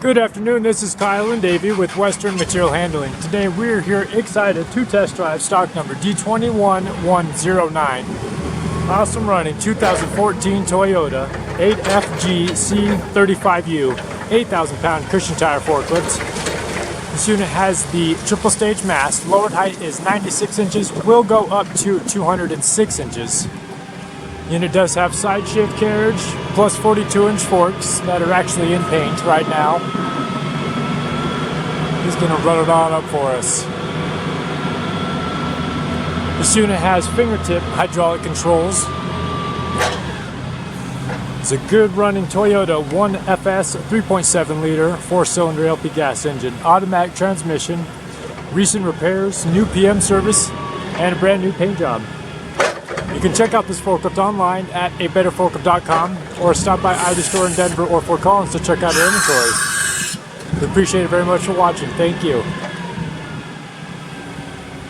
Good afternoon, this is Kyle and Davey with Western Material Handling. Today we're here excited to test drive stock number D21109. Awesome running 2014 Toyota 8FGC35U 8,000 pound cushion tire forklift. This unit has the triple stage mast. Lowered height is 96 inches, will go up to 206 inches. Unit does have side shift carriage plus 42-inch forks that are actually in paint right now. He's going to run it on up for us. This unit has fingertip hydraulic controls. It's a good running Toyota 1FS 3.7 liter 4-cylinder LP gas engine, automatic transmission, recent repairs, new PM service, and a brand new paint job. You can check out this forklift online at abetterforklift.com or stop by either store in Denver or Fort Collins to check out our inventory. We appreciate it very much for watching. Thank you.